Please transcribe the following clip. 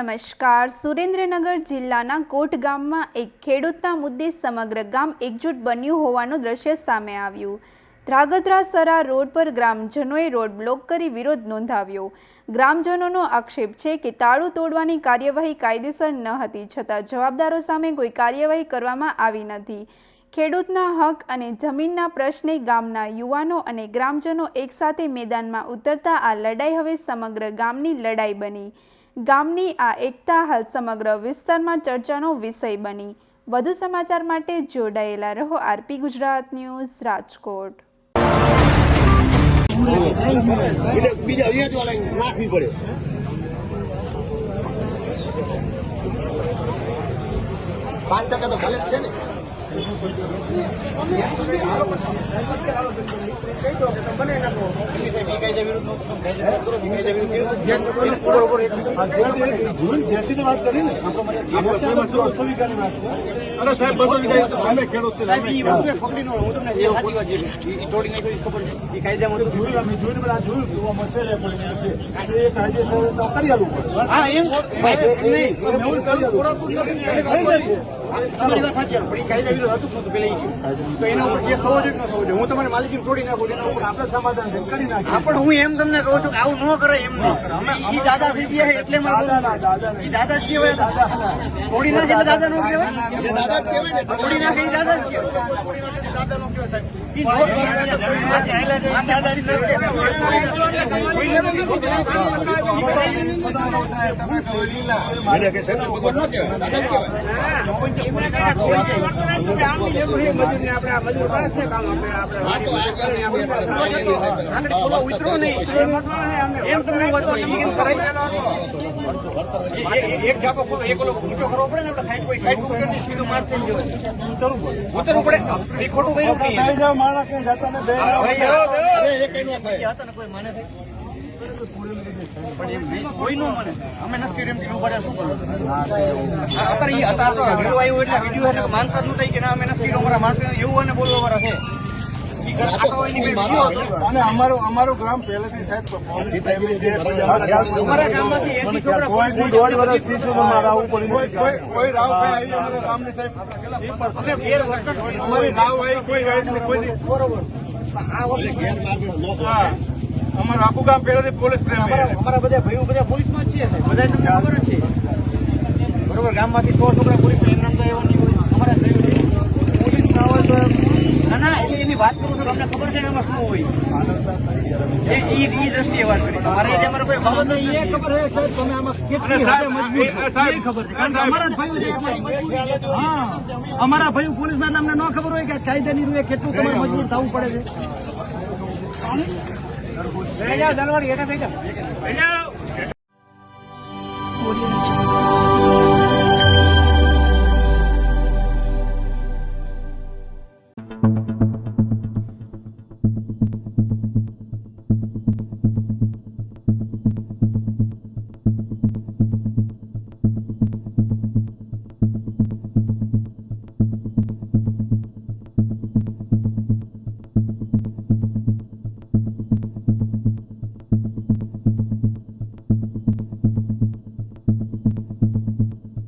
નમસ્કાર. સુરેન્દ્રનગર જિલ્લાના કોટ ગામમાં એક ખેડૂતના મુદ્દે સમગ્ર ગામ એકજૂટ બન્યું હોવાનું દ્રશ્ય સામે આવ્યું. ધ્રાગધ્રા-સરા રોડ પર ગ્રામજનોએ રોડ બ્લોક કરી વિરોધ નોંધાવ્યો. ગ્રામજનોનો આક્ષેપ છે કે તાળું તોડવાની કાર્યવાહી કાયદેસર ન હતી, છતાં જવાબદારો સામે કોઈ કાર્યવાહી કરવામાં આવી નથી. ખેડૂતના હક અને જમીનના પ્રશ્ને ગામના યુવાનો અને ગ્રામજનો એકસાથે મેદાનમાં ઉતરતા આ લડાઈ હવે સમગ્ર ગામની લડાઈ બની. ગામની આ એકતા હાલ સમગ્ર વિસ્તારમાં ચર્ચાનો વિષય બની. વધુ સમાચાર માટે જોડાયેલા રહો આરપી ગુજરાત ન્યૂઝ, રાજકોટ. બીજા નાખવી પડે. $5 તો ભલે જ છે ને. હું તમારે માલિકી છોડી નાખું આપણે સમાધાન કરી નાખીએ. પણ હું એમ તમને કહું છું કે આવું ન કરે. એમ નહીં, દાદા થઈ ગયા એટલે દાદા જ કહેવાય. છોડી નાખે એટલે દાદા નો કહેવાય. દાદા જ કહેવાય ને, છોડી નાખે દાદા જ કહેવાય. દાદા નો કહેવાય સાહેબ. એક જાતો એક ઊંચો કરવો પડે ને, આપણે સાઈડ સીધું માર થઈ ઉતરવું પડે. એ ખોટું કયું કોઈ નો મને અમે નક્કી એમ કીધું પડે. શું અત્યારે વિડીયો આવ્યો એટલે વિડીયો એટલે માનતા જ નથી કે ના અમે નક્કી અમારા માણસો એવું અને બોલવા વાળા છે. અને અમારું ગ્રામ પહેલેથી અમારા ગામમાંથી 80 છોકરા કોઈ રાવ ગામની સાહેબ અમારી રાવ આવી કોઈ બરોબર. અમારું આખું ગામ પહેલાથી પોલીસ પ્રેમ. અમારા બધા ભાઈઓ બધા પોલીસમાં જ છે. બધા તમને ખબર જ છે બરોબર. ગામમાંથી 100 છોકરા પોલીસ એમ રમતા એવા નહીં હોય. અમારા પોલીસ ના હોય તો ના એટલે એની વાત કરું છું. તમને ખબર છે ને એમાં શું હોય એ દ્રષ્ટિએ વાત કરી. મારે અમારે કોઈ બાબત એ ખબર છે સાહેબ. તમે આમાં કેટલી ખબર છે કારણ કે અમારા જ ભાઈઓ છે. હા, અમારા ભાઈઓ પોલીસમાં તમને ન ખબર હોય કે કાયદાની રૂએ કેટલું તમારે મજબૂર થવું પડે છે.